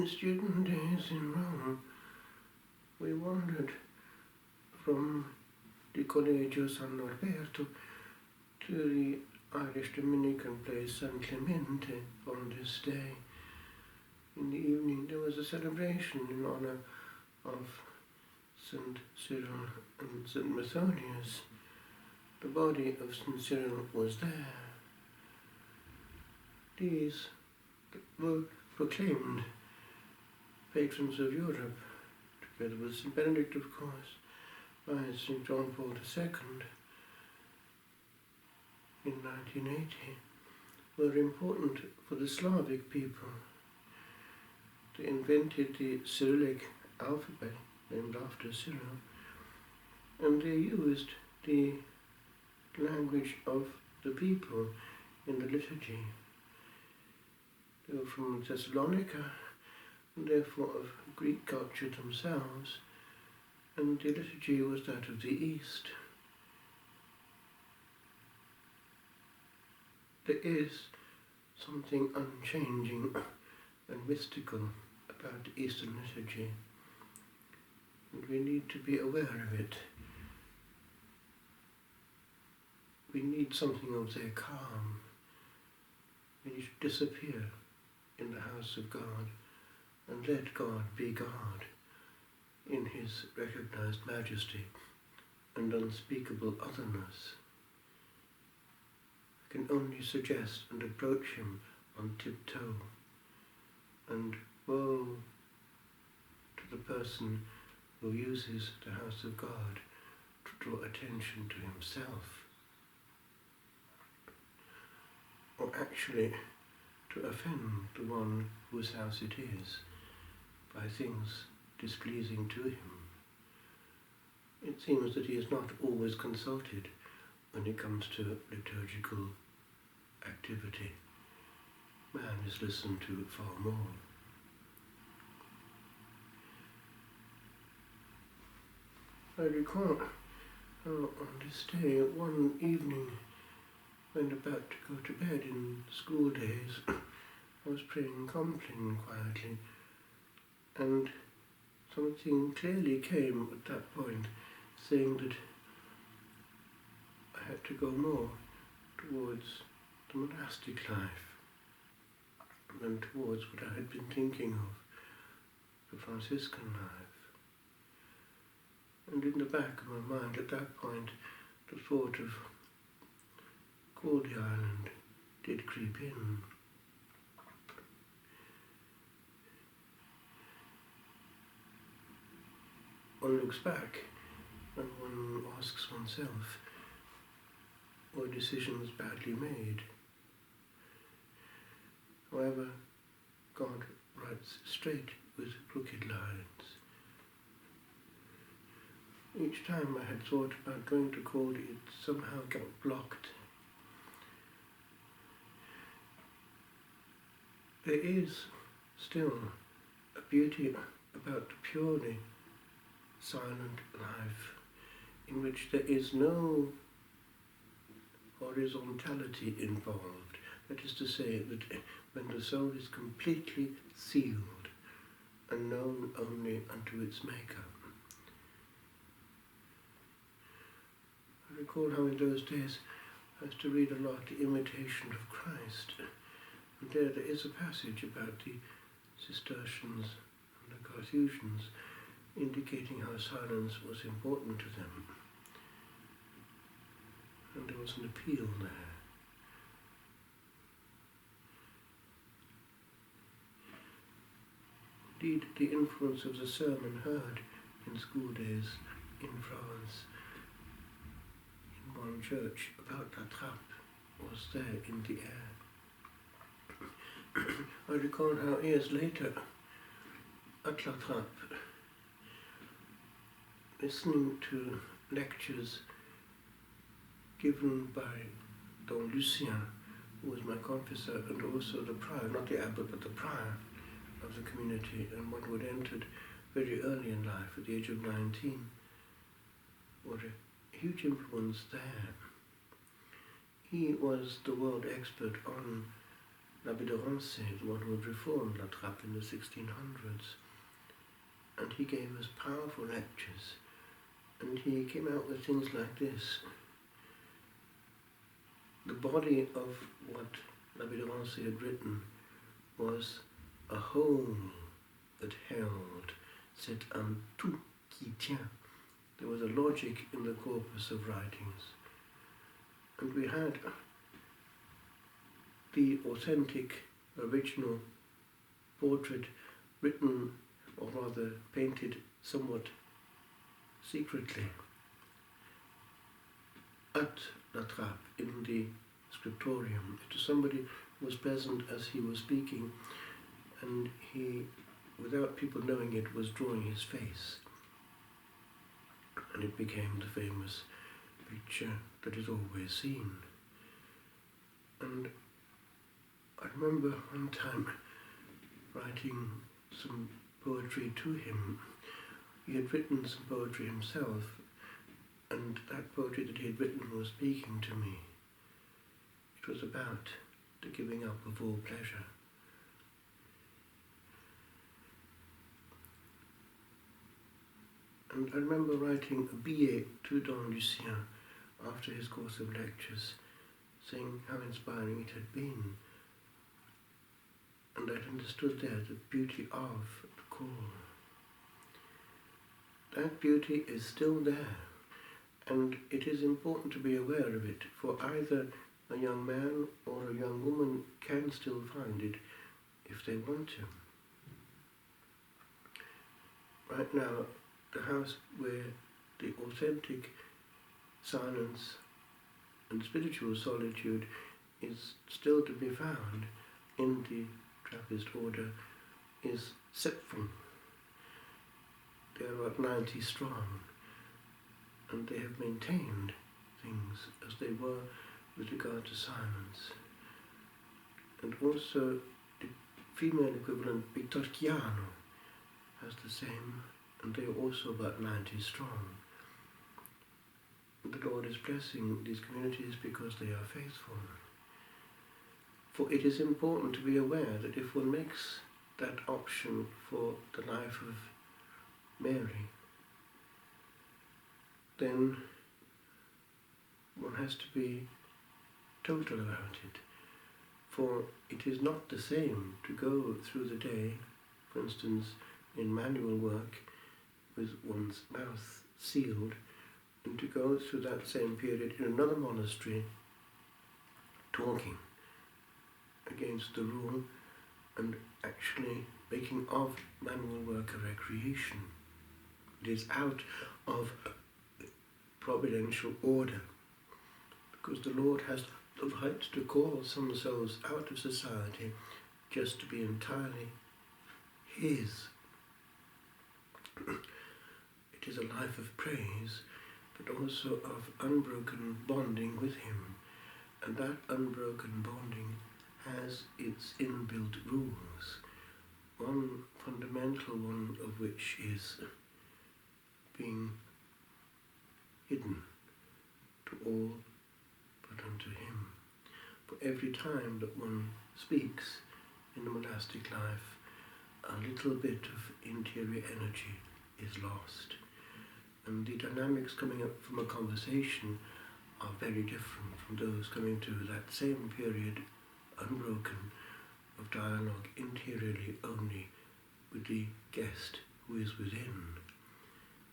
student days in Rome, we wandered from the Collegio San Norberto to the Irish Dominican place San Clemente on this day. In the evening there was a celebration in honour of St. Cyril and St. Methodius. The body of St. Cyril was there. These were proclaimed patrons of Europe, together with St. Benedict, of course, by St. John Paul II in 1980, were important for the Slavic people. They invented the Cyrillic alphabet, named after Cyril, and they used the language of the people in the liturgy. They were from Thessalonica, and therefore of Greek culture themselves, and the liturgy was that of the East. There is something unchanging and mystical about the Eastern liturgy, and we need to be aware of it. We need something of their calm. We need to disappear in the house of God and let God be God in His recognized majesty and unspeakable otherness. I can only suggest and approach Him on tiptoe, and woe to the person who uses the house of God to draw attention to himself, or actually to offend the one whose house it is by things displeasing to him. It seems that he is not always consulted when it comes to liturgical activity. Man is listened to far more. I recall how on this day, one evening, when about to go to bed in school days, I was praying Compline quietly, and something clearly came at that point, saying that I had to go more towards the monastic life than towards what I had been thinking of, the Franciscan life. And in the back of my mind at that point, the thought of Cordy Island did creep in. One looks back and one asks oneself, were decisions badly made? However, God writes straight with crooked lines. Each time I had thought about going to Cordy, it somehow got blocked. There is still a beauty about the purely silent life, in which there is no horizontality involved. That is to say, that when the soul is completely sealed and known only unto its Maker. I recall how in those days I used to read a lot The Imitation of Christ, and there is a passage about the Cistercians and the Carthusians, indicating how silence was important to them. And there was an appeal there. Indeed, the influence of the sermon heard in school days in France, in one church about La Trappe, was there in the air. I recall how years later, at La Trappe, listening to lectures given by Don Lucien, who was my confessor, and also the prior, not the abbot, but the prior of the community, and one who had entered very early in life, at the age of 19. What a huge influence there. He was the world expert on l'Abbé de Rancé, the one who had reformed La Trappe in the 1600s, and he gave us powerful lectures, and he came out with things like this. The body of what l'Abbé de Rancé had written was a whole that held, c'est un tout qui tient. There was a logic in the corpus of writings. And we had the authentic, original portrait written, or rather painted somewhat secretly, at La Trappe, in the scriptorium. It was somebody who was present as he was speaking, and he, without people knowing it, was drawing his face. And it became the famous picture that is always seen. And I remember one time writing some poetry to him. He had written some poetry himself, and that poetry that he had written was speaking to me. It was about the giving up of all pleasure. And I remember writing a billet to Don Lucien after his course of lectures, saying how inspiring it had been. And I'd understood there the beauty of the call. That beauty is still there, and it is important to be aware of it, for either a young man or a young woman can still find it if they want to. Right now, the house where the authentic silence and spiritual solitude is still to be found in the Trappist order is Sept-fons. They are about 90 strong, and they have maintained things as they were with regard to silence. And also the female equivalent, Liturgiano, has the same, and they are also about 90 strong. The Lord is blessing these communities because they are faithful. For it is important to be aware that if one makes that option for the life of Mary, then one has to be total about it. For it is not the same to go through the day, for instance, in manual work, with one's mouth sealed, and to go through that same period in another monastery, talking against the rule and actually making of manual work a recreation. It is out of providential order, because the Lord has the right to call some souls out of society just to be entirely His. It is a life of praise, but also of unbroken bonding with Him, and that unbroken bonding has its inbuilt rules, one fundamental one of which is being hidden to all but unto Him. For every time that one speaks in the monastic life, a little bit of interior energy is lost, and the dynamics coming up from a conversation are very different from those coming to that same period, unbroken, of dialogue interiorly only with the guest who is within.